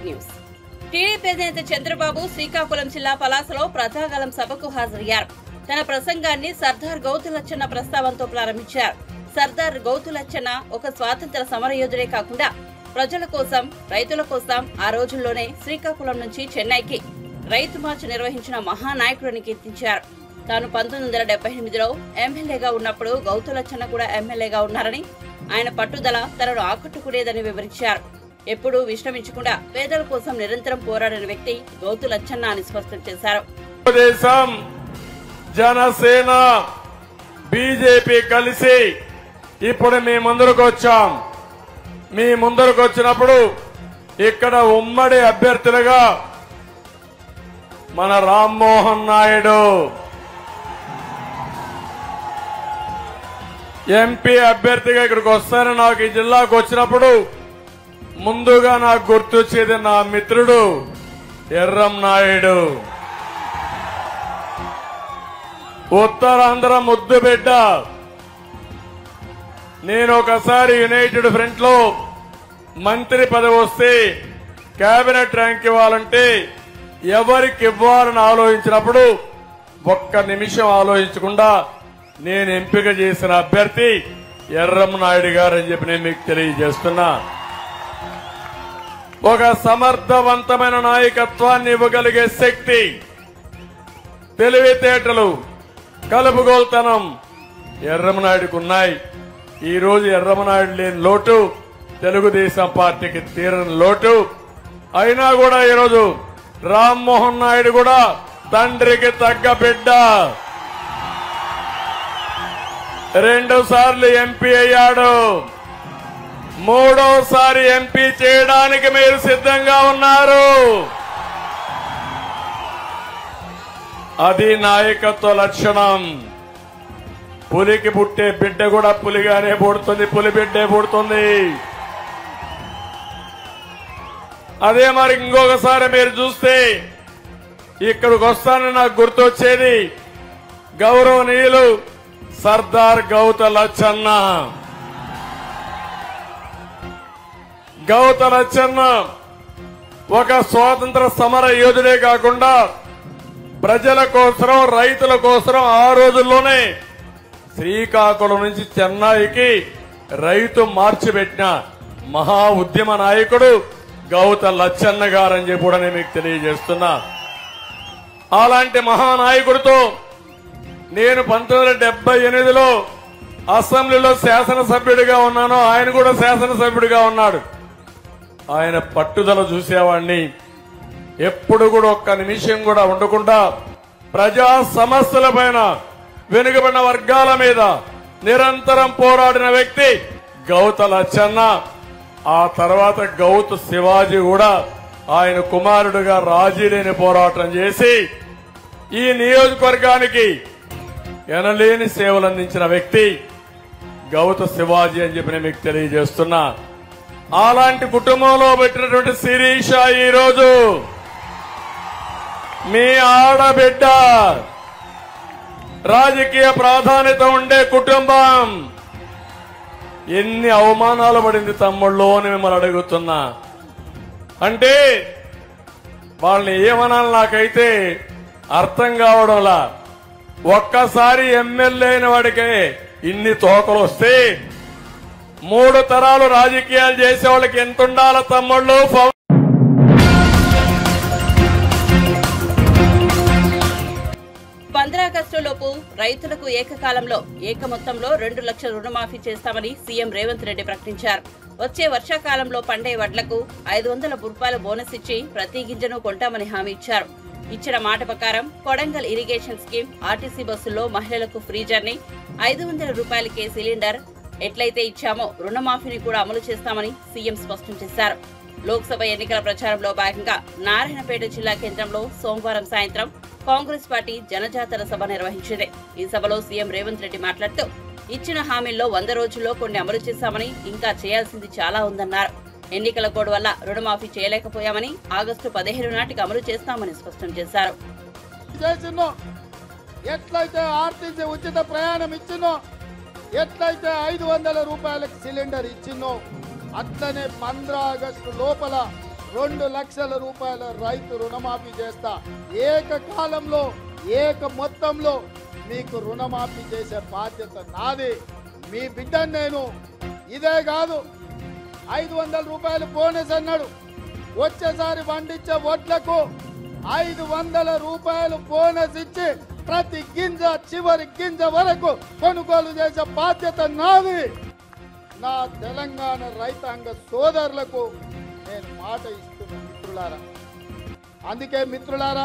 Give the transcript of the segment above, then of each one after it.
Top news. TDP అధినేత చంద్రబాబు శ్రీకాకుళం జిల్లా పలాసలో ప్రజాగళం సభకు హాజరయ్యారు. తన ప్రసంగాన్ని సర్దార్ గౌతులచ్చన్న ప్రస్తావనతో ప్రారంభించారు. సర్దార్ గౌతులచ్చన్న ఒక స్వాతంత్ర సమరయోధుడే కాకుండా ప్రజల కోసం, రైతుల కోసం ఆ రోజుల్లోనే శ్రీకాకుళం నుంచి చెన్నైకి రైతు మార్చ్ నిర్వహించిన మహానాయకుడిని కీర్తించారు. తాను 1978లో ఎమ్మెల్యేగా ఉన్నప్పుడు గౌతులచ్చన్న కూడా ఎమ్మెల్యేగా ఉన్నారని, ఆయన పట్టుదల తనను ఆకట్టుకునేదని వివరించారు. ఎప్పుడూ విశ్రమించకుండా పేదల కోసం నిరంతరం పోరాడిన వ్యక్తి గౌతులచ్చన్న అని స్పష్టం చేశారు. జనసేన బీజేపీ కలిసి ఇప్పుడు మీ ముందరకు వచ్చాం. మీ ముందరకు వచ్చినప్పుడు ఇక్కడ ఉమ్మడి అభ్యర్థులుగా మన రామ్మోహన్ నాయుడు ఎంపీ అభ్యర్థిగా ఇక్కడికి వస్తారని నాకు ఈ జిల్లాకు వచ్చినప్పుడు ముందుగా నాకు గుర్తొచ్చేది నా మిత్రుడు ఎర్రం నాయుడు. ఉత్తరాంధ్ర ముద్దు బిడ్డ. నేను ఒకసారి యునైటెడ్ ఫ్రంట్ లో మంత్రి పదవి వస్తే కేబినెట్ ర్యాంక్ ఇవ్వాలంటే ఎవరికి ఇవ్వాలని ఆలోచించినప్పుడు ఒక్క నిమిషం ఆలోచించకుండా నేను ఎంపిక చేసిన అభ్యర్థి ఎర్రం నాయుడు గారు అని చెప్పి నేను మీకు తెలియజేస్తున్నా. ఒక సమర్థవంతమైన నాయకత్వాన్ని ఇవ్వగలిగే శక్తి, తెలివితేటలు, కలుపుగోల్తనం ఎర్రమనాయుడుకు ఉన్నాయి. ఈ రోజు ఎర్రమనాయుడు లేని లోటు తెలుగుదేశం పార్టీకి తీరని లోటు. అయినా కూడా ఈరోజు రామ్మోహన్ నాయుడు కూడా తండ్రికి తగ్గ బిడ్డ. 2 సార్లు ఎంపీ అయ్యాడు. 3వసారి ఎంపీ చేయడానికి మీరు సిద్ధంగా ఉన్నారు. అది నాయకత్వ లక్షణం. పులికి పుట్టే బిడ్డ కూడా పులిగానే పుడుతుంది, పులి బిడ్డే పుడుతుంది. అదే మరి ఇంకొకసారి మీరు చూస్తే ఇక్కడికి వస్తానని నాకు గుర్తొచ్చేది గౌరవనీయులు సర్దార్ గౌతులచ్చన్న. గౌతులచ్చన్న ఒక స్వాతంత్ర సమర యోధుడే కాకుండా ప్రజల కోసం, రైతుల కోసం ఆ రోజుల్లోనే శ్రీకాకుళం నుంచి చెన్నైకి రైతు మార్చి పెట్టిన మహా ఉద్యమ నాయకుడు గౌతులచ్చన్న గారని చెప్పి కూడా నేను మీకు తెలియజేస్తున్నా. అలాంటి మహానాయకుడితో నేను 1978లో అసెంబ్లీలో శాసనసభ్యుడిగా ఉన్నాను. ఆయన కూడా శాసనసభ్యుడిగా ఉన్నాడు. ఆయన పట్టుదల చూసేవాడిని. ఎప్పుడు కూడా ఒక్క నిమిషం కూడా ఉండకుండా ప్రజా సమస్యల పైన, వెనుకబడిన వర్గాల మీద నిరంతరం పోరాడిన వ్యక్తి గౌతులచ్చన్న. ఆ తర్వాత గౌతు శివాజీ కూడా ఆయన కుమారుడుగా రాజీ లేని పోరాటం చేసి ఈ నియోజకవర్గానికి ఎనలేని సేవలు అందించిన వ్యక్తి గౌతు శివాజీ అని చెప్పి నేను మీకు తెలియజేస్తున్నా. అలాంటి కుటుంబంలో పెట్టినటువంటి శిరీష ఈరోజు మీ ఆడబిడ్డ. రాజకీయ ప్రాధాన్యత ఉండే కుటుంబం. ఎన్ని అవమానాలు పడింది తమ్ముళ్ళు అని మిమ్మల్ని అడుగుతున్నా. అంటే వాళ్ళని ఏమనాలి నాకైతే అర్థం కావడంలా. ఒక్కసారి ఎమ్మెల్యే అయిన వాడికే ఇన్ని తోకలు వస్తే 3 తరాలు రాజకీయాలు చేసే వాళ్ళకి ఎంత ఉండాలి తమ్ముళ్ళు? 15 ఆగస్టులోపు రైతులకు ఏకకాలంలో ఏకమొత్తంలో 2 లక్షల రుణమాఫీ చేస్తామని సీఎం రేవంత్ రెడ్డి ప్రకటించారు. వచ్చే వర్షాకాలంలో పండే వడ్లకు 500 రూపాయల బోనస్ ఇచ్చి ప్రతి గింజను కొంటామని హామీ ఇచ్చారు. ఇచ్చిన మాట ప్రకారం కొడంగల్ ఇరిగేషన్ స్కీమ్, ఆర్టీసీ బస్సుల్లో మహిళలకు ఫ్రీ జర్నీ, 500 రూపాయలకే సిలిండర్ ఎట్లయితే ఇచ్చామో రుణమాఫీని కూడా అమలు చేస్తామని సీఎం స్పష్టం చేశారు. లోక్సభ ఎన్నికల ప్రచారంలో భాగంగా నారాయణపేట జిల్లా కేంద్రంలో సోమవారం సాయంత్రం కాంగ్రెస్ పార్టీ జనజాతర సభ నిర్వహించింది. ఈ సభలో సీఎం రేవంత్ రెడ్డి మాట్లాడుతూ ఇచ్చిన హామీల్లో 100 రోజుల్లో కొన్ని అమలు చేశామని, ఇంకా చేయాల్సింది చాలా ఉందన్నారు. ఎన్నికల కోడ్ వల్ల రుణమాఫీ చేయలేకపోయామని, ఆగస్టు 15 నాటికి అమలు చేస్తామని స్పష్టం చేశారు. ఎట్లయితే ఆర్టీసీ ఉచిత ప్రయాణం ఇచ్చినో, ఎట్లయితే 500 రూపాయలకు సిలిండర్ ఇచ్చినో, అట్లనే 15 ఆగస్టు లోపల 2 లక్షల రూపాయల రైతు రుణమాఫీ చేస్తా. ఏకకాలంలో ఏక మొత్తంలో మీకు రుణమాఫీ చేసే బాధ్యత నాది. మీ బిడ్డను నేను. ఇదే కాదు, 500 రూపాయలు బోనస్ అన్నాడు. వచ్చేసారి పండించే వడ్లకు 500 రూపాయలు బోనస్ ఇచ్చి ప్రతి గింజ చివరి గింజ వరకు కొనుగోలు చేసే బాధ్యత నాది. నా తెలంగాణ రైతాంగ సోదరులకు నేను మాట ఇస్తున్నా మిత్రులారా. అందుకే మిత్రులారా,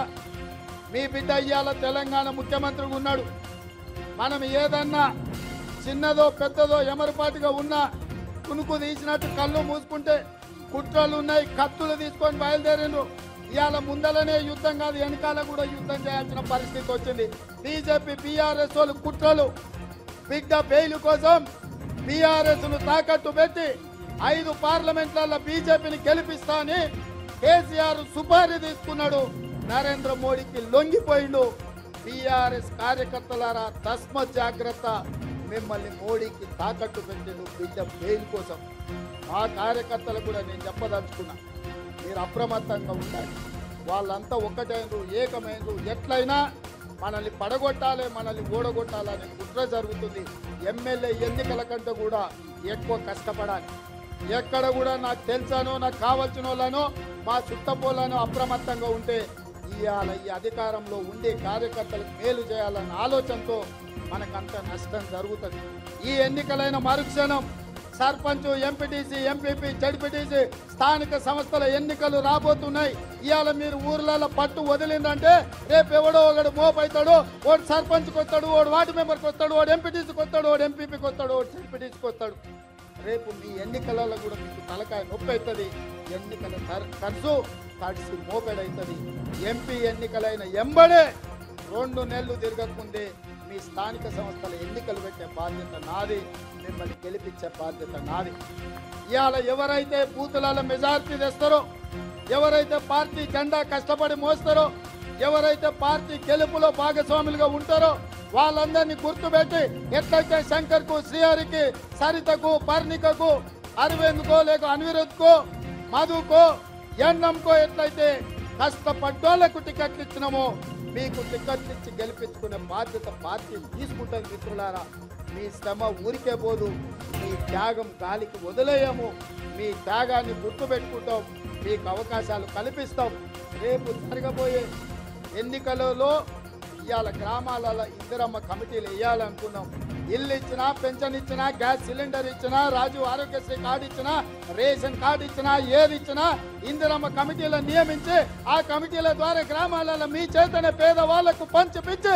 మీ బిడ్డ ఇయ్యాల తెలంగాణ ముఖ్యమంత్రిగా ఉన్నాడు. మనం ఏదన్నా చిన్నదో పెద్దదో ఎమరపాటుగా ఉన్నా కునుకు తీసినట్టు కళ్ళు మూసుకుంటే కుట్రలు ఉన్నాయి, కత్తులు తీసుకొని బయలుదేరిండ్రు. ఇవాళ ముందలనే యుద్ధం కాదు, వెనకాల కూడా యుద్ధం చేయాల్సిన పరిస్థితి వచ్చింది. బీజేపీ బీఆర్ఎస్ వాళ్ళు కుట్రలు, బిడ్డ బెయిల్ కోసం బీఆర్ఎస్ ను తాకట్టు పెట్టి 5 పార్లమెంట్లలో బీజేపీని గెలిపిస్తా అని కేసీఆర్ సుపారీ తీసుకున్నాడు. నరేంద్ర మోడీకి లొంగిపోయిండు. బీఆర్ఎస్ కార్యకర్తలారా తస్మత్ జాగ్రత్త, మిమ్మల్ని మోడీకి తాకట్టు పెట్టిండు బిడ్డ బెయిల్ కోసం. ఆ కార్యకర్తలు కూడా నేను చెప్పదలుచుకున్నా, మీరు అప్రమత్తంగా ఉండాలి. వాళ్ళంతా ఒక్కటైనరు, ఏకమైనరు. ఎట్లయినా మనల్ని పడగొట్టాలి, మనల్ని ఓడగొట్టాలనే కుట్ర జరుగుతుంది. ఎమ్మెల్యే ఎన్నికల కంటే కూడా ఎక్కువ కష్టపడాలి. ఎక్కడ కూడా నాకు తెలుసానో నాకు కావాల్సిన వాళ్ళనో మా చుట్టపోలను అప్రమత్తంగా ఉంటే ఇవాళ ఈ అధికారంలో ఉండే కార్యకర్తలకు మేలు చేయాలన్న ఆలోచనతో మనకంత నష్టం జరుగుతుంది. ఈ ఎన్నికలైన మరుక్షణం సర్పంచ్, ఎంపీటీసీ, ఎంపీపీ, జడ్పీటీసీ స్థానిక సంస్థల ఎన్నికలు రాబోతున్నాయి. ఇవాళ మీరు ఊర్లలో పట్టు వదిలిందంటే రేపు ఎవడో ఒకడు మోపైతాడు. వాడు సర్పంచ్కి వస్తాడు, వాడు వార్డు మెంబర్కి వస్తాడు, వాడు ఎంపీటీసీకి వస్తాడు, వాడు ఎంపీపీకి వస్తాడు, వాడు జడ్పీటీసీకి వస్తాడు. రేపు మీ ఎన్నికలలో కూడా మీకు తలకాయ నొప్పి అవుతుంది. ఎన్నికల ఖర్చు తడిసి మోపెడవుతుంది. ఎంపీ ఎన్నికలైన ఎంబడే 2 నెలలు తిరగకముందే మీ స్థానిక సంస్థల ఎన్నికలు పెట్టే బాధ్యత నాది. మిమ్మల్ని గెలిపించే బాధ్యత నాది. ఇవాళ ఎవరైతే బూతులలో మెజారిటీ తెస్తారో, ఎవరైతే పార్టీ జెండా కష్టపడి మోస్తారో, ఎవరైతే పార్టీ గెలుపులో భాగస్వాములుగా ఉంటారో వాళ్ళందరినీ గుర్తుపెట్టి ఎట్లయితే శంకర్కు, శ్రీహరికి, సరితకు, పర్ణికకు, అరవింద్కో లేక అనిరుద్కో, మధుకో, ఎన్నంకో ఎట్లయితే కష్టపడ్డోళ్లకు టికెట్లు ఇచ్చినామో మీకు టికెట్లు ఇచ్చి గెలిపించుకునే బాధ్యత పార్టీ తీసుకుంటుంది. మిత్రులారా, మీ శ్రమ ఊరికే పోదు, మీ త్యాగం గాలికి వదిలేయము. మీ త్యాగాన్ని గుర్తుపెట్టుకుంటాం, మీకు అవకాశాలు కల్పిస్తాం. రేపు జరగబోయే ఎన్నికలలో ఇవాళ గ్రామాలలో ఇందిరమ్మ కమిటీలు వేయాలనుకున్నాం. ఇల్లు ఇచ్చినా, పెన్షన్ ఇచ్చినా, గ్యాస్ సిలిండర్ ఇచ్చినా, రాజు ఆరోగ్యశ్రీ కార్డు ఇచ్చినా, రేషన్ కార్డు ఇచ్చినా, ఏది ఇచ్చినా ఇందిరమ్మ కమిటీలను నియమించి ఆ కమిటీల ద్వారా గ్రామాలలో మీ చేతనే పేదవాళ్లకు పంచిపించి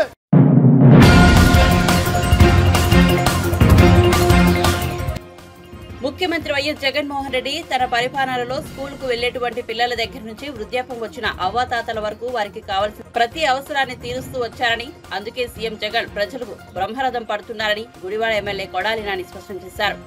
ముఖ్యమంత్రి వైఎస్ జగన్మోహన్ రెడ్డి తన పరిపాలనలో స్కూలుకు వెళ్లేటువంటి పిల్లల దగ్గర నుంచి వృద్ధాప్యం వచ్చిన అవ్వాతాతల వరకు వారికి కావాల్సిన ప్రతి అవసరాన్ని తీరుస్తూ వచ్చారని, అందుకే సీఎం జగన్ ప్రజలకు బ్రహ్మరథం పడుతున్నారని గుడివాడ ఎమ్మెల్యే కొడాలి నాని స్పష్టం చేశారు.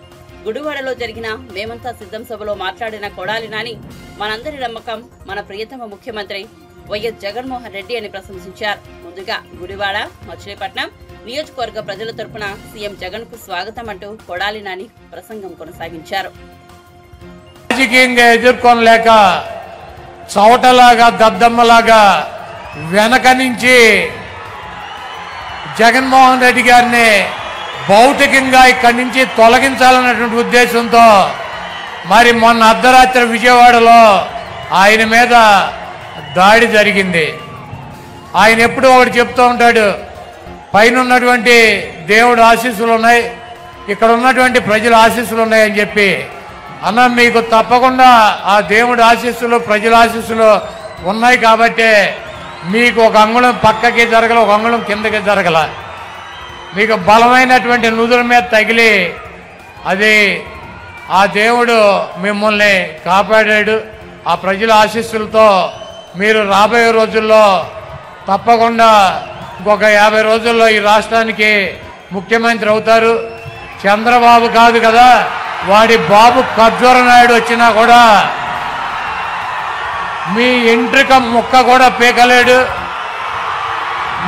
గుడివాడలో జరిగిన మేమంతా సిద్ధం సభలో మాట్లాడిన కొడాలి నాని, మనందరి నమ్మకం మన ప్రియతమ ముఖ్యమంత్రి వైఎస్ జగన్మోహన్ రెడ్డి అని ప్రశంసించారు. ముందుగా గుడివాడ, మచిలీపట్నం నియోజకవర్గ ప్రజల తరపున సీఎం జగన్ కు స్వాగతం అంటూ కొడాలి నాని ప్రసంగం కొనసాగించారు. రాజకీయంగా ఎదుర్కొనలేక చౌటలాగా దద్దమ్మలాగా వెనక నుంచి జగన్మోహన్ రెడ్డి గారిని భౌతికంగా ఇక్కడి నుంచి తొలగించాలన్నటువంటి ఉద్దేశంతో మరి మొన్న అర్ధరాత్రి విజయవాడలో ఆయన మీద దాడి జరిగింది. ఆయన ఎప్పుడూ ఒకటి చెప్తూ ఉంటాడు, పైన ఉన్నటువంటి దేవుడు ఆశీస్సులు ఉన్నాయి, ఇక్కడ ఉన్నటువంటి ప్రజల ఆశీస్సులు ఉన్నాయని చెప్పి. అన్న, మీకు తప్పకుండా ఆ దేవుడి ఆశీస్సులు, ప్రజల ఆశీస్సులు ఉన్నాయి కాబట్టి మీకు ఒక అంగుళం పక్కకి జరగల, ఒక అంగుళం కిందకి జరగల. మీకు బలమైనటువంటి నుదుల మీద తగిలి అది ఆ దేవుడు మిమ్మల్ని కాపాడాడు. ఆ ప్రజల ఆశీస్సులతో మీరు రాబోయే రోజుల్లో తప్పకుండా ఇంకొక 50 రోజుల్లో ఈ రాష్ట్రానికి ముఖ్యమంత్రి అవుతారు. చంద్రబాబు కాదు కదా, వాడి బాబు ఖర్జూర నాయుడు వచ్చినా కూడా మీ ఎంట్రిక ముక్క కూడా పీకలేడు.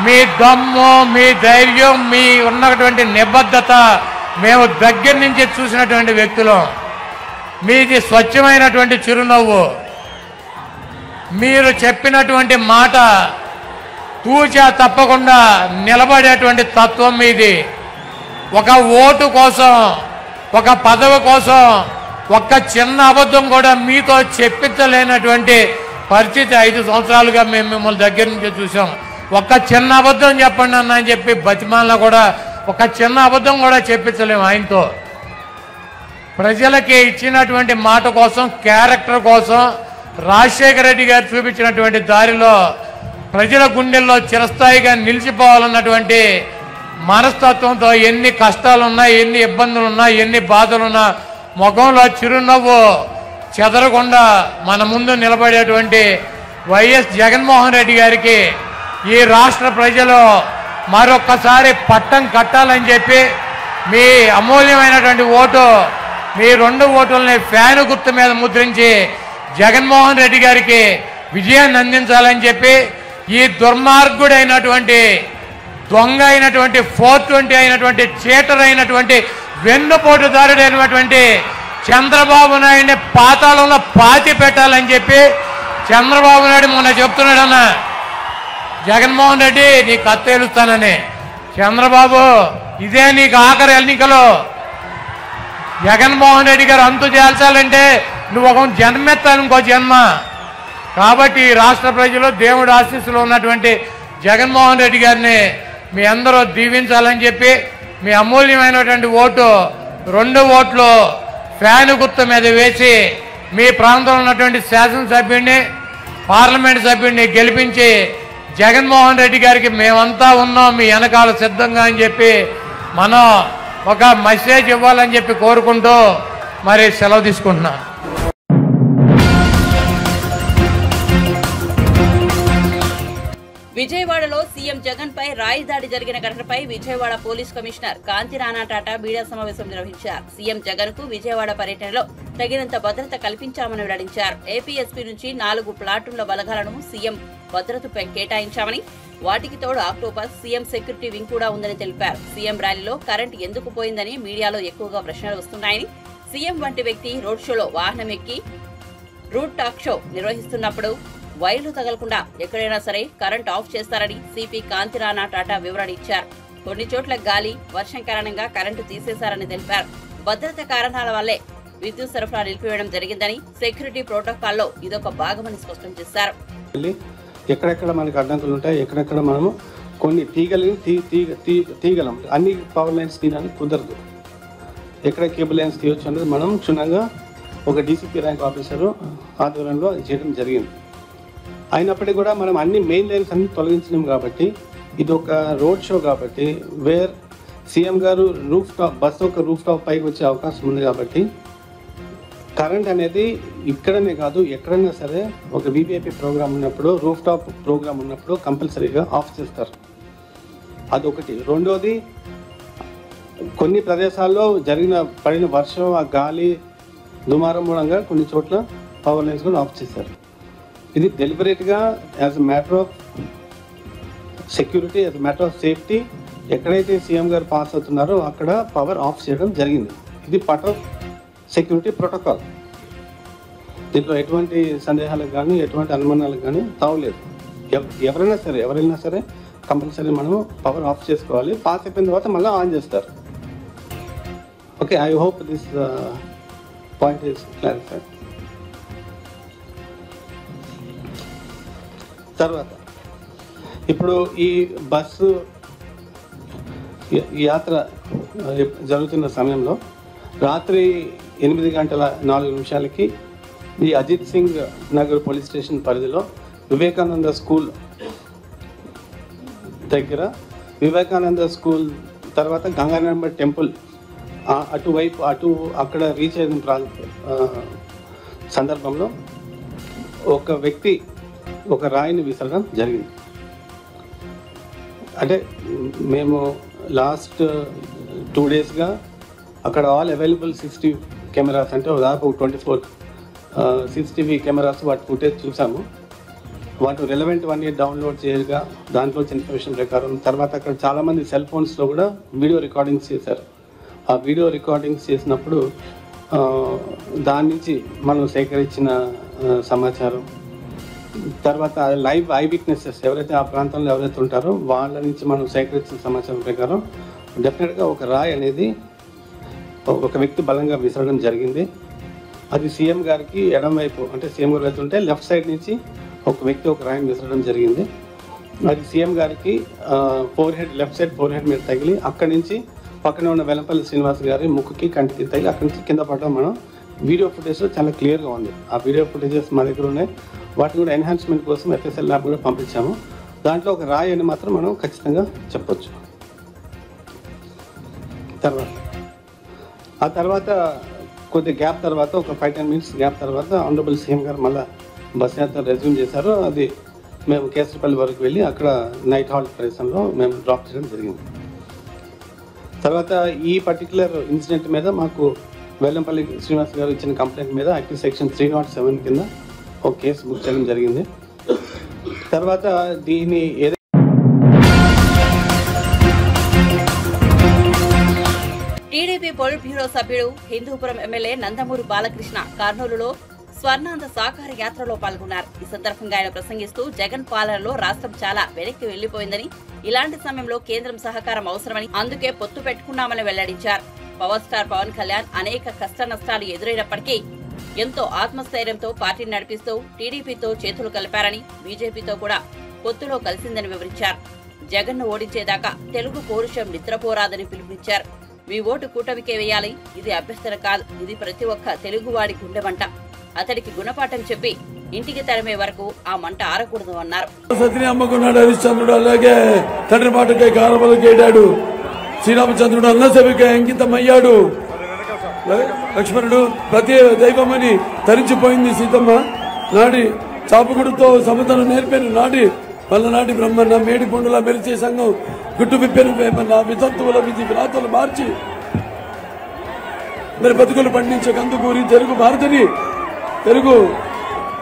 మీ దమ్ము, మీ ధైర్యం, మీ ఉన్నటువంటి నిబద్ధత మేము దగ్గర నుంచి చూసినటువంటి వ్యక్తులం. మీది స్వచ్ఛమైనటువంటి చిరునవ్వు. మీరు చెప్పినటువంటి మాట తూచా తప్పకుండా నిలబడేటువంటి తత్వం మీది. ఒక ఓటు కోసం, ఒక పదవి కోసం ఒక్క చిన్న అబద్ధం కూడా మీతో చెప్పించలేనటువంటి పరిస్థితి 5 సంవత్సరాలుగా మేము మిమ్మల్ని దగ్గర నుంచి చూసాం. ఒక్క చిన్న అబద్ధం చెప్పండి అన్న అని చెప్పి బతిమాలలో కూడా ఒక చిన్న అబద్ధం కూడా చెప్పించలేము ఆయనతో. ప్రజలకి ఇచ్చినటువంటి మాట కోసం, క్యారెక్టర్ కోసం రాజశేఖర రెడ్డి గారు చూపించినటువంటి దారిలో ప్రజల గుండెల్లో చిరస్థాయిగా నిలిచిపోవాలన్నటువంటి మనస్తత్వంతో ఎన్ని కష్టాలున్నా, ఎన్ని ఇబ్బందులున్నా, ఎన్ని బాధలున్నా ముఖంలో చిరునవ్వు చెదరకుండా మన ముందు నిలబడేటువంటి వైఎస్ జగన్మోహన్ రెడ్డి గారికి ఈ రాష్ట్ర ప్రజలు మరొక్కసారి పట్టం కట్టాలని చెప్పి మీ అమూల్యమైనటువంటి ఓటు, మీ 2 ఓటుల్ని ఫ్యాను గుర్తు మీద ముద్రించి జగన్మోహన్ రెడ్డి గారికి విజయాన్ని అందించాలని చెప్పి ఈ దుర్మార్గుడైనటువంటి, దొంగ అయినటువంటి, 420 అయినటువంటి, చీటర్ అయినటువంటి, వెన్నుపోటుదారుడైనటువంటి చంద్రబాబు నాయుడిని పాతాళంలో పాతి పెట్టాలని చెప్పి చంద్రబాబు నాయుడు మొన్న చెప్తున్నాడన్న, జగన్మోహన్ రెడ్డి నీ కత్తి తేలుస్తానని. చంద్రబాబు ఇదే నీకు ఆఖరి ఎన్నికలు. జగన్మోహన్ రెడ్డి గారు అంతు చేల్చాలంటే నువ్వు ఒక జన్మెత్తాను, ఇంకో జన్మ. కాబట్టి రాష్ట్ర ప్రజలు దేవుడు ఆశీస్సులో ఉన్నటువంటి జగన్మోహన్ రెడ్డి గారిని మీ అందరూ దీవించాలని చెప్పి మీ అమూల్యమైనటువంటి ఓటు 2 ఓట్లు ఫ్యాను గుర్తు మీద వేసి మీ ప్రాంతంలో ఉన్నటువంటి శాసనసభ్యుడిని, పార్లమెంట్ సభ్యుడిని గెలిపించి జగన్మోహన్ రెడ్డి గారికి మేమంతా ఉన్నాం మీ వెనకాల సిద్ధంగా అని చెప్పి మనం ఒక మెసేజ్ ఇవ్వాలని చెప్పి కోరుకుంటూ మరి సెలవు తీసుకుంటున్నాను. విజయవాడలో సీఎం జగన్ పై రాయి దాడి జరిగిన ఘటనపై విజయవాడ పోలీస్ కమిషనర్ కాంతి రాణా టాటా మీడియా సమావేశం నిర్వహించారు. సీఎం జగన్ కు విజయవాడ పర్యటనలో తగినంత భద్రత కల్పించామని వెల్లడించారు. ఏపీఎస్పీ నుంచి 4 ప్లాటూన్ల బలగాలను సీఎం భద్రతపై కేటాయించామని, వాటికి తోడు ఆక్టోపస్ సీఎం సెక్యూరిటీ వింగ్ కూడా ఉందని తెలిపారు. సీఎం ర్యాలీలో కరెంట్ ఎందుకు పోయిందని మీడియాలో ఎక్కువగా ప్రశ్నలు వస్తున్నాయని, సీఎం వంటి వ్యక్తి రోడ్ షోలో వాహనం ఎక్కి రూట్ టాక్ షో నిర్వహిస్తున్నప్పుడు వైర్లు తగలకుండా ఎక్కడైనా సరే కరెంట్ ఆఫ్ చేస్తారని సిపి కాంతి రాణా టాటా వివరణ ఇచ్చారు. కొన్ని చోట్ల గాలి, వర్షం కారణంగా కరెంటు తీసేశారని తెలిపారు. భద్రత కారణాల వల్లే విద్యుత్ సరఫరా నిలిపివేయడం జరిగిందని, సెక్యూరిటీ ప్రోటోకాల్లో ఇదొక భాగమని స్పష్టం చేశారు. ఎక్కడెక్కడ మనకు అడ్డంకులు ఉంటాయి, ఎక్కడెక్కడ మనము కొన్ని తీగలం అన్ని పవర్ లైన్స్ తీయడానికి కుదరదు. ఎక్కడ కేబుల్ లైన్స్ తీయొచ్చు అనేది మనం క్షుణ్ణంగా ఒక డీసీపీ ర్యాంక్ ఆఫీసరు ఆధ్వర్యంలో చేయడం జరిగింది. అయినప్పటికీ కూడా మనం అన్ని మెయిన్ లైన్స్ అన్ని తొలగించినాం కాబట్టి ఇది ఒక రోడ్ షో కాబట్టి వేర్ సీఎం గారు బస్సు ఒక రూఫ్ టాప్ పైకి వచ్చే అవకాశం ఉంది కాబట్టి కరెంట్ అనేది ఇక్కడనే కాదు ఎక్కడైనా సరే ఒక వీవీఐపీ ప్రోగ్రామ్ ఉన్నప్పుడు, రూఫ్ టాప్ ప్రోగ్రామ్ ఉన్నప్పుడు కంపల్సరీగా ఆఫ్ చేస్తారు. అదొకటి. రెండోది, కొన్ని ప్రదేశాల్లో పడిన వర్షం, ఆ గాలి దుమారం మూలంగా కొన్ని చోట్ల పవర్ లైన్స్ కూడా ఆఫ్ చేశారు. ఇది డెలిబరేట్గా as a matter of security, as a matter of safety ఎక్కడైతే సీఎం గారు పాస్ అవుతున్నారో అక్కడ పవర్ ఆఫ్ చేయడం జరిగింది. ఇది పార్ట్ ఆఫ్ సెక్యూరిటీ ప్రోటోకాల్. దీంట్లో ఎటువంటి సందేహాలకు కానీ ఎటువంటి అనుమానాలకు కానీ తావులేదు. ఎవరైనా సరే కంపల్సరీ మనము పవర్ ఆఫ్ చేసుకోవాలి. పాస్ అయిపోయిన తర్వాత మళ్ళీ ఆన్ చేస్తారు. Okay, I hope this point is clarified. తర్వాత ఇప్పుడు ఈ బస్సు యాత్ర జరుగుతున్న సమయంలో రాత్రి 8:04 ఈ అజిత్ సింగ్ నగర్ పోలీస్ స్టేషన్ పరిధిలో వివేకానంద స్కూల్ దగ్గర, వివేకానంద స్కూల్ తర్వాత గంగానమ్మ టెంపుల్ అటువైపు అక్కడ రీచ్ అయిన సందర్భంలో ఒక వ్యక్తి ఒక రాయిని విసరడం జరిగింది. అంటే మేము లాస్ట్ 2 డేస్గా అక్కడ ఆల్ అవైలబుల్ CCTV కెమెరాస్, అంటే దాదాపు 24 CCTV కెమెరాస్ వాటి ఫుటేజ్ చూసాము. వాటి రెలవెంట్ అన్ని డౌన్లోడ్ చేయగా దాంట్లో ఇన్ఫర్మేషన్ ప్రకారం తర్వాత అక్కడ చాలామంది సెల్ ఫోన్స్లో కూడా వీడియో రికార్డింగ్స్ చేశారు. ఆ వీడియో రికార్డింగ్స్ చేసినప్పుడు దాని నుంచి మనం సేకరించిన సమాచారం తర్వాత లైవ్ ఐ విట్నెసెస్ ఎవరైతే ఆ ప్రాంతంలో ఎవరైతే ఉంటారో వాళ్ళ నుంచి మనం సేకరించిన సమాచారం ప్రకారం డెఫినెట్గా ఒక రాయి అనేది ఒక వ్యక్తి బలంగా విసరడం జరిగింది. అది సీఎం గారికి ఎడం వైపు, అంటే సీఎం గారు వెళ్తుంటే లెఫ్ట్ సైడ్ నుంచి ఒక వ్యక్తి ఒక రాయిని విసరడం జరిగింది. అది సీఎం గారికి లెఫ్ట్ సైడ్ ఫోర్ హెడ్ మీద తగిలి అక్కడి నుంచి పక్కన ఉన్న వెల్లంపల్లి శ్రీనివాస్ గారి ముక్కుకి కంటికి తగిలి అక్కడి నుంచి కింద పడడం మనం వీడియో ఫుటేజ్ చాలా క్లియర్గా ఉంది. ఆ వీడియో ఫుటేజెస్ మా దగ్గర ఉన్నాయి. వాటిని కూడా ఎన్హాన్స్మెంట్ కోసం FSL ల్యాబ్ కూడా పంపించాము. దాంట్లో ఒక రాయి అని మాత్రం మనం ఖచ్చితంగా చెప్పొచ్చు. ఆ తర్వాత కొద్ది గ్యాప్ తర్వాత ఒక 5-10 minutes గ్యాప్ తర్వాత ఆనరబుల్ సీఎం గారు మళ్ళీ బస్ యాత్ర రెజ్యూమ్ చేశారు. అది మేము కేసరపల్లి వరకు వెళ్ళి అక్కడ నైట్ హాల్ట్ ప్రదేశంలో మేము డ్రాప్ చేయడం జరిగింది. తర్వాత ఈ పర్టికులర్ ఇన్సిడెంట్ మీద మాకు వెల్లంపల్లి శ్రీనివాస్ గారు ఇచ్చిన కంప్లైంట్ మీద యాక్టివ్ సెక్షన్ 307 కింద ఒక కేసు బుక్ చేయడం జరిగింది. తర్వాత దీన్ని టీడీపీ పొలిట్ బ్యూరో సభ్యుడు హిందూపురం ఎమ్మెల్యే నందమూరి బాలకృష్ణ కర్నూలులో స్వర్ణాంధ్ర సాకార యాత్రలో పాల్గొన్నారు. ఈ సందర్భంగా ఆయన ప్రసంగిస్తూ జగన్ పాలనలో రాష్ట్రం చాలా వెనక్కి వెళ్లిపోయిందని, ఇలాంటి సమయంలో కేంద్రం సహకారం అవసరమని, అందుకే పొత్తు పెట్టుకున్నామని వెల్లడించారు. పవర్ స్టార్ పవన్ కళ్యాణ్ అనేక కష్ట నష్టాలు ఎదురైనప్పటికీ ఎంతో ఆత్మస్థైర్యంతో పార్టీని నడిపిస్తూ టీడీపీతో చేతులు కలిపారని, బీజేపీతో కూడా పొత్తులో కలిసిందని వివరించారు. జగన్ను ఓడించేదాకా తెలుగు పౌరుషం నిద్రపోరాదని పిలుపునిచ్చారు. మీ ఓటు కూటమికే వేయాలి, ఇది అభ్యర్థన కాదు, ఇది ప్రతి ఒక్క తెలుగువాడి గుండె మంట. అతడికి గుణపాఠం చెప్పి ఇంటికి తరిమే వరకు ఆ మంట ఆరకూడదు అన్నారు. సతిని అమ్మకున్నాడు హరిశ్చంద్రుడు, అలాగే తండ్రి మాటకై కారబలకేడాడు. శ్రీరామచంద్రుడు అన్నసభకి అంకితమయ్యాడు. లక్ష్మణుడు ప్రతి దైవమని తరించిపోయింది సీతమ్మ. నాడి చాపుగుడుతో సమతను నేర్పాను, నాడి పల్లనాటి బ్రహ్మన్న మేడి పొండులా మెరిచే సంఘం గుట్టు విప్పెను వేమన్న వితంతువుల విధి విరాతలు మార్చి మరి బతుకులు పండించే కందుకూరి తెలుగు భారతిని తెలుగు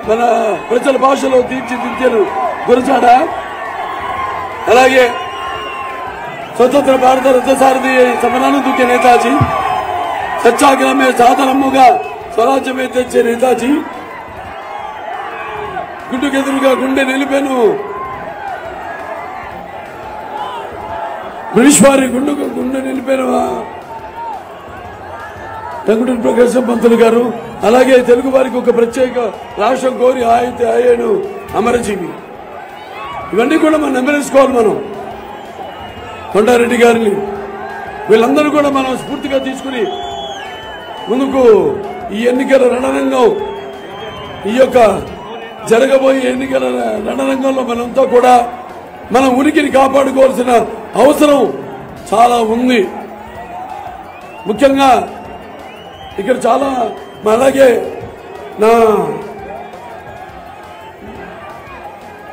మన ప్రజల భాషలో తీర్చిదిద్దారు గురజాడ. అలాగే స్వతంత్ర భారత రథసారథి సమరాన్ని దూకే నేతాజీ, సత్యాగ్రహమే సాధనముగా స్వరాజ్యమే తెచ్చే నేతాజీ, గుడ్డుకెదురుగా గుండె నిలిపాను బ్రిటిష్ వారి గుండె నిలిపాను టంగుటూరి ప్రకాశం పంతులు గారు. అలాగే తెలుగు వారికి ఒక ప్రత్యేక రాష్ట్రం కోరి ఆయను అమరజీవి. ఇవన్నీ కూడా మనం నెమరేసుకోవాలి. మనం కొండారెడ్డి గారిని వీళ్ళందరూ కూడా మనం స్ఫూర్తిగా తీసుకుని ముందుకు ఈ ఎన్నికల రణరంగం, ఈ యొక్క జరగబోయే ఎన్నికల రణరంగంలో మనంతా కూడా మన ఉనికిని కాపాడుకోవాల్సిన అవసరం చాలా ఉంది. ముఖ్యంగా ఇక్కడ చాలా అలాగే నా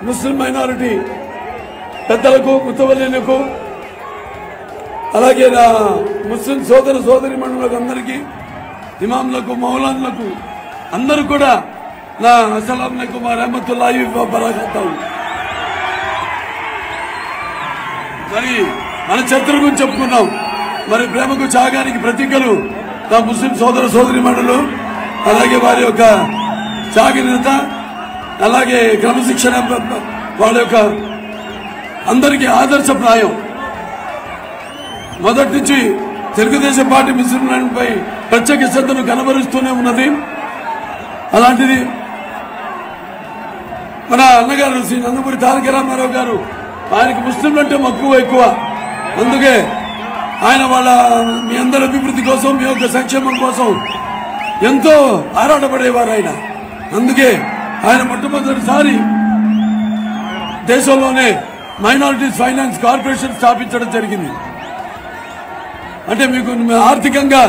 ముస్లిం మైనారిటీ పెద్దలకు, ముత్తవల్లులకు, అలాగే నా ముస్లిం సోదరి మండలకు అందరికీ, ఇమాంలకు, మౌలాన్లకు అందరూ కూడా నా అస్సలాం అలైకుం వ రహమతుల్లాహి వ బరకాతుహు. మరి మన చరిత్ర గురించి చెప్పుకున్నాం. మరి ప్రేమకు త్యాగానికి ప్రతీకలు నా ముస్లిం సోదరి మండలు, అలాగే వారి యొక్క త్యాగనిరత, అలాగే క్రమశిక్షణ, వాళ్ళ యొక్క అందరికీ ఆదర్శప్రాయం. మొదటి నుంచి తెలుగుదేశం పార్టీ ముస్లింలపై ప్రత్యేక శ్రద్ధను కనబరుస్తూనే ఉన్నది. అలాంటిది మన అన్నగారు శ్రీ నందమూరి తారక రామారావు గారు, ఆయనకు ముస్లింలంటే మక్కువ ఎక్కువ. అందుకే ఆయన మీ అందరి అభివృద్ధి కోసం, మీ యొక్క సంక్షేమం కోసం ఎంతో ఆరాటపడేవారు ఆయన. అందుకే ఆయన మొట్టమొదటిసారి దేశంలోనే మైనారిటీస్ ఫైనాన్స్ కార్పొరేషన్ స్థాపించడం జరిగింది. అంటే మీకు ఆర్థికంగా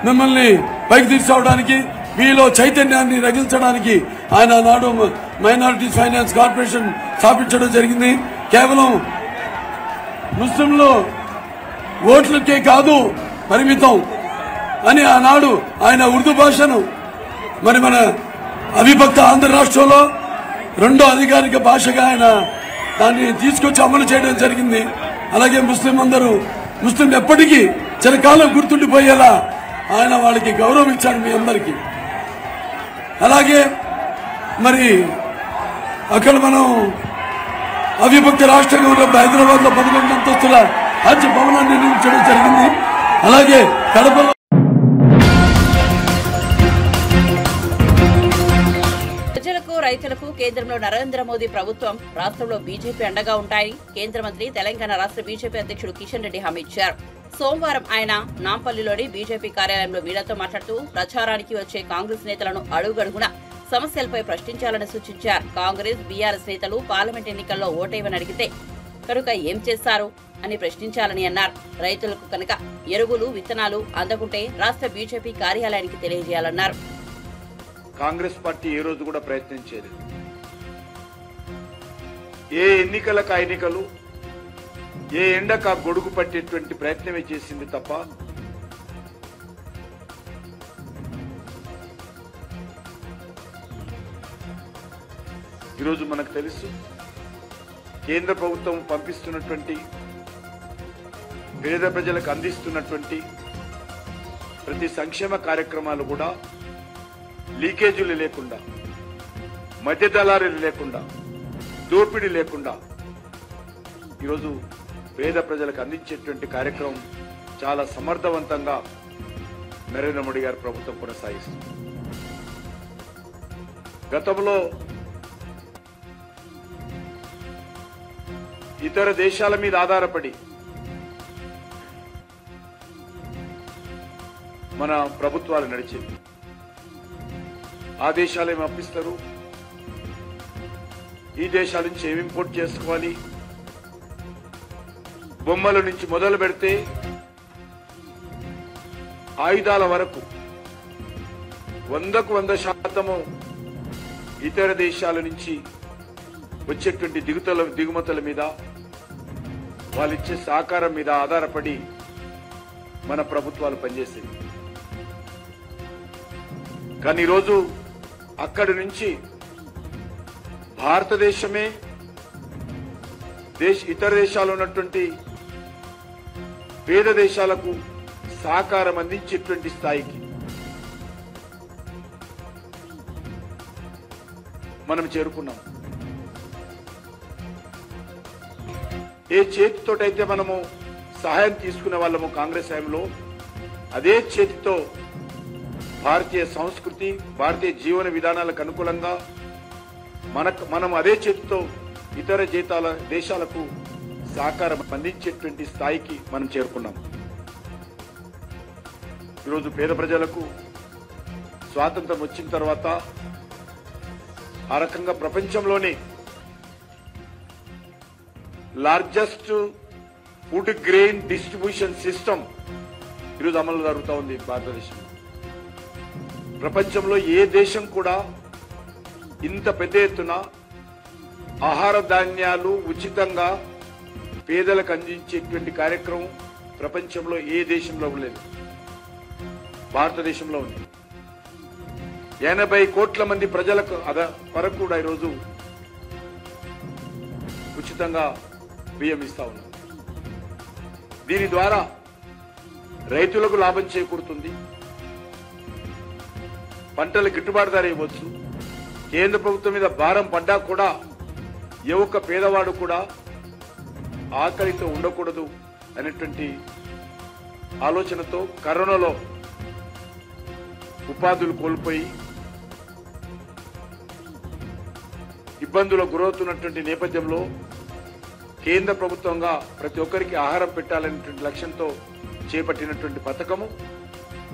మిమ్మల్ని పైకి తీసుకురావడానికి, మీలో చైతన్యాన్ని రగిల్చడానికి ఆయన నాడు మైనారిటీస్ ఫైనాన్స్ కార్పొరేషన్ స్థాపించడం జరిగింది. కేవలం ముస్లింలు ఓట్లకే కాదు పరిమితం అని ఆనాడు ఆయన ఉర్దూ భాషను మరి మన అవిభక్త ఆంధ్ర రాష్ట్రంలో రెండో అధికారిక భాషగా ఆయన దాన్ని తీసుకొచ్చి అమలు చేయడం జరిగింది. అలాగే ముస్లిం ఎప్పటికీ చిరకాలం గుర్తుండిపోయేలా ఆయన వాళ్ళకి గౌరవం ఇచ్చాడు మీ అందరికీ. అలాగే మరి అక్కడ మనం అవిభక్త రాష్ట్రంగా ఉన్నప్పుడు హైదరాబాద్ లో 11 అంతస్తుల హజ్ భవనాన్ని నిర్మించడం జరిగింది. అలాగే కడపలో ప్రజలకు రైతులకు కేంద్రంలో నరేంద్ర మోదీ ప్రభుత్వం, రాష్ట్రంలో బీజేపీ అండగా ఉంటాయని కేంద్ర మంత్రి, తెలంగాణ రాష్ట్ర బీజేపీ అధ్యక్షుడు కిషన్ రెడ్డి హామీ ఇచ్చారు. సోమవారం ఆయన నాంపల్లిలోని బీజేపీ కార్యాలయంలో మీడియాతో మాట్లాడుతూ ప్రచారానికి వచ్చే కాంగ్రెస్ నేతలను అడుగడుగునా సమస్యలపై ప్రశ్నించాలని సూచించారు. కాంగ్రెస్, బీఆర్ఎస్ నేతలు పార్లమెంట్ ఎన్నికల్లో ఓటేయమని అడిగితే కనుక ఏం చేస్తారు అని ప్రశ్నించాలని అన్నారు. రైతులకు కనుక ఎరువులు, విత్తనాలు అందకుంటే రాష్ట్ర బీజేపీ కార్యాలయానికి తెలియజేయాలన్నారు. కాంగ్రెస్ పార్టీ ఏ రోజు కూడా ప్రయత్నించేది. ఏ ఎన్నికలకు ఆ ఎన్నికలు, ఏ ఎండకు ఆ గొడుగు పట్టేటువంటి ప్రయత్నమే చేసింది తప్ప ఈరోజు మనకు తెలుసు కేంద్ర ప్రభుత్వం పంపిస్తున్నటువంటి పేద ప్రజలకు అందిస్తున్నటువంటి ప్రతి సంక్షేమ కార్యక్రమాలు కూడా లీకేజీలు లేకుండా, మధ్య దళారీలు లేకుండా, దోపిడీ లేకుండా ఈరోజు పేద ప్రజలకు అందించేటువంటి కార్యక్రమం చాలా సమర్థవంతంగా నరేంద్ర మోడీ గారి ప్రభుత్వం కొనసాగిస్తుంది. గతంలో ఇతర దేశాల మీద ఆధారపడి మన ప్రభుత్వాలు నడిచేవి. ఆ దేశాలు ఏమి అప్పిస్తారు, ఈ దేశాల నుంచి ఏమి ఇంపోర్ట్ చేసుకోవాలి, బొమ్మల నుంచి మొదలు పెడితే ఆయుధాల వరకు 100% ఇతర దేశాల నుంచి వచ్చేటువంటి దిగుమతుల మీద, వాళ్ళిచ్చే సహకారం మీద ఆధారపడి మన ప్రభుత్వాలు పనిచేసేవి. కానీ ఈరోజు అక్కడి నుంచి భారతదేశమే ఇతర దేశాల్లో ఉన్నటువంటి పేద దేశాలకు సహకారం అందించేటువంటి స్థాయికి మనం చేరుకున్నాం. ఏ చేతితోటైతే మనము సహాయం తీసుకునే వాళ్ళము కాంగ్రెస్ హయాంలో, అదే చేతితో భారతీయ సంస్కృతి, భారతీయ జీవన విధానాలకు అనుకూలంగా మనం అదే చేతితో ఇతర దేశాలకు సహకారం అందించేటువంటి స్థాయికి మనం చేరుకున్నాం. ఈరోజు పేద ప్రజలకు స్వాతంత్రం వచ్చిన తర్వాత ఆ రకంగా ప్రపంచంలోనే largest food grain distribution system ఈరోజు అమలు జరుగుతూ ఉంది భారతదేశంలో. ప్రపంచంలో ఏ దేశం కూడా ఇంత పెద్ద ఎత్తున ఆహార ధాన్యాలు ఉచితంగా పేదలకు అందించేటువంటి కార్యక్రమం ప్రపంచంలో ఏ దేశంలో లేదు, భారతదేశంలో ఉంది. 80 కోట్ల మంది ప్రజలకు వరకు కూడా ఈరోజు ఉచితంగా బియ్యం ఇస్తా ఉన్నాం. దీని ద్వారా రైతులకు లాభం చేకూరుతుంది, పంటలు గిట్టుబాటు ధర ఇవ్వచ్చు. కేంద్ర ప్రభుత్వం మీద భారం పడ్డా కూడా ఏ ఒక్క పేదవాడు కూడా ఆకలితో ఉండకూడదు అనేటువంటి ఆలోచనతో కరోనాలో ఉపాధులు కోల్పోయి ఇబ్బందులకు గురవుతున్నటువంటి నేపథ్యంలో కేంద్ర ప్రభుత్వంగా ప్రతి ఒక్కరికి ఆహారం పెట్టాలనేటువంటి లక్ష్యంతో చేపట్టినటువంటి పథకము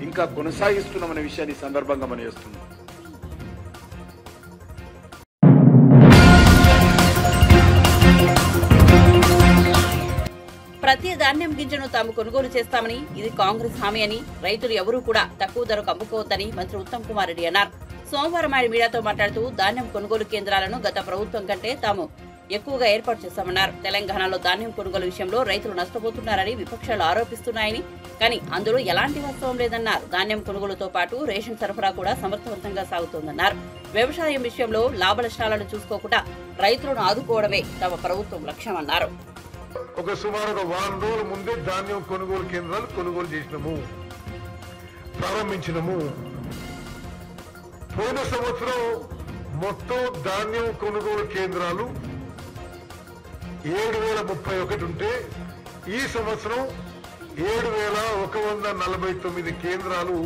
ఇంకా కొనసాగిస్తున్నామనే విషయాన్ని సందర్భంగా మనం చేస్తున్నాం. ప్రతి ధాన్యం గింజను తాము కొనుగోలు చేస్తామని, ఇది కాంగ్రెస్ హామీ అని, రైతులు ఎవరూ కూడా తక్కువ ధరకు అమ్ముకోవద్దని మంత్రి ఉత్తమ్ కుమార్ రెడ్డి అన్నారు. సోమవారం ఆయన మీడియాతో మాట్లాడుతూ ధాన్యం కొనుగోలు కేంద్రాలను గత ప్రభుత్వం కంటే తాము ఎక్కువగా ఏర్పాటు చేశామన్నారు. తెలంగాణలో ధాన్యం కొనుగోలు విషయంలో రైతులు నష్టపోతున్నారని విపక్షాలు ఆరోపిస్తున్నాయని, కానీ అందులో ఎలాంటి వాస్తవం లేదన్నారు. ధాన్యం కొనుగోలుతో పాటు రేషన్ సరఫరా కూడా సమర్థవంతంగా సాగుతోందన్నారు. వ్యవసాయం విషయంలో లాభ నష్టాలను చూసుకోకుండా రైతులను ఆదుకోవడమే తమ ప్రభుత్వం లక్ష్యమన్నారు. ఒక సుమారు 1 రోజుల ముందే ధాన్యం కొనుగోలు కేంద్రాలు కొనుగోలు చేసినాము, ప్రారంభించినము. పోయిన సంవత్సరం మొత్తం ధాన్యం కొనుగోలు కేంద్రాలు 7031 ఉంటే ఈ సంవత్సరం 7149 కేంద్రాలు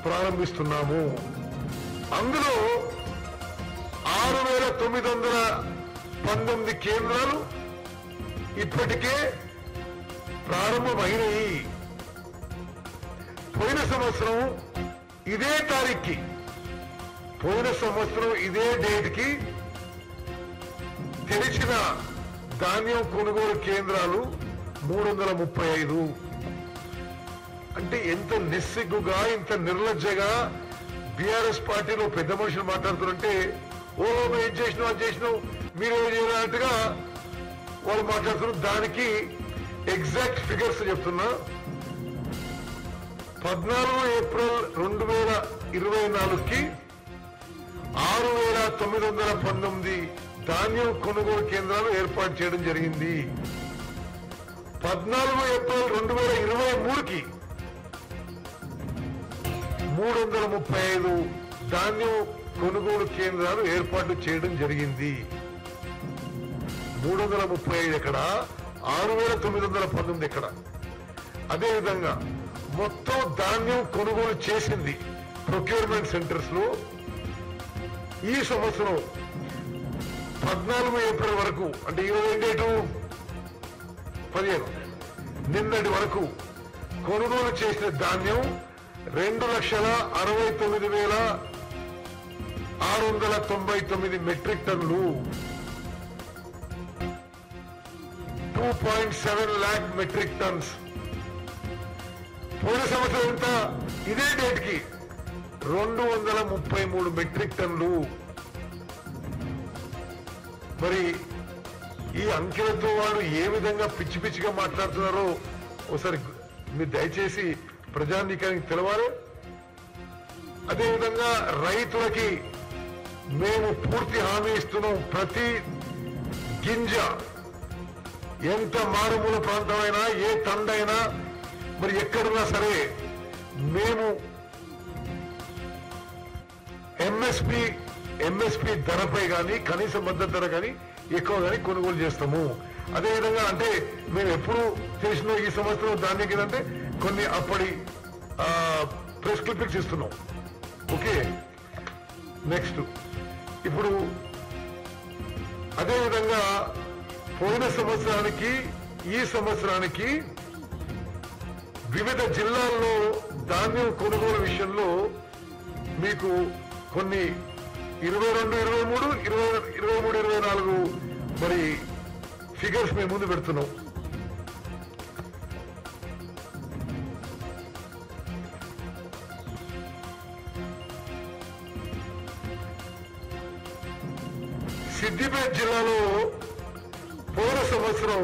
ప్రారంభిస్తున్నాము. అందులో 6919 కేంద్రాలు ఇప్పటికే ప్రారంభమైనవి. పోయిన సంవత్సరం ఇదే తారీఖుకి, పోయిన సంవత్సరం ఇదే డేట్కి తెరిచిన ధాన్యం కొనుగోలు కేంద్రాలు 335. అంటే ఎంత నిస్సిగ్గుగా, ఇంత నిర్లజ్జగా బీఆర్ఎస్ పార్టీలో పెద్ద మనుషులు మాట్లాడుతుంటే, ఓ మేము ఏం చేసినావు అది చేసినావు మీరు చేయాలంటగా వాళ్ళు మాట్లాడుతున్నారు. దానికి ఎగ్జాక్ట్ ఫిగర్స్ చెప్తున్నా. 14 ఏప్రిల్ 2024కి 6919 ధాన్యం కొనుగోలు కేంద్రాలు ఏర్పాటు చేయడం జరిగింది. 14 ఏప్రిల్ 2023కి 335 ధాన్యం కొనుగోలు కేంద్రాలు ఏర్పాటు చేయడం జరిగింది. 335 ఎక్కడ, 6919 ఎక్కడ? అదేవిధంగా మొత్తం ధాన్యం కొనుగోలు చేసింది ప్రొక్యూర్మెంట్ సెంటర్స్ లో ఈ సంవత్సరం 14 ఏప్రిల్ వరకు, అంటే ఈరోజు డేటు 15, నిన్నటి వరకు కొనుగోలు చేసిన ధాన్యం 2,69,699 మెట్రిక్ టన్నులు, 2.7 lakh మెట్రిక్ టన్స్. పోయిన సంవత్సరం ఎంత? ఇదే డేట్కి 233 మెట్రిక్ టన్నులు. మరి ఈ అంకెలతో వాళ్ళు ఏ విధంగా పిచ్చి పిచ్చిగా మాట్లాడుతున్నారో ఒకసారి మీరు దయచేసి ప్రజానీకానికి తెలవాలి. అదేవిధంగా రైతులకి మేము పూర్తి హామీ ఇస్తున్నాం. ప్రతి గింజ, ఎంత మారుమూల ప్రాంతమైనా, ఏ తండైనా, మరి ఎక్కడున్నా సరే మేము ఎంఎస్పి ధరపై కానీ, కనీస మద్దతు ధర కానీ ఎక్కువ కానీ కొనుగోలు చేస్తాము. అదేవిధంగా అంటే మేము ఎప్పుడు చేసిన ఈ సంవత్సరం ధాన్యం ఏంటంటే కొన్ని అప్పటి ప్రెస్ క్లిప్పింగ్స్ ఇస్తున్నాం. ఓకే, నెక్స్ట్ ఇప్పుడు అదేవిధంగా పోయిన సంవత్సరానికి ఈ సంవత్సరానికి వివిధ జిల్లాల్లో ధాన్యం కొనుగోలు విషయంలో మీకు కొన్ని 22, 23, 24 మరి ఫిగర్స్ మేము ముందు పెడుతున్నాం. సిద్దిపేట జిల్లాలో పోయిన సంవత్సరం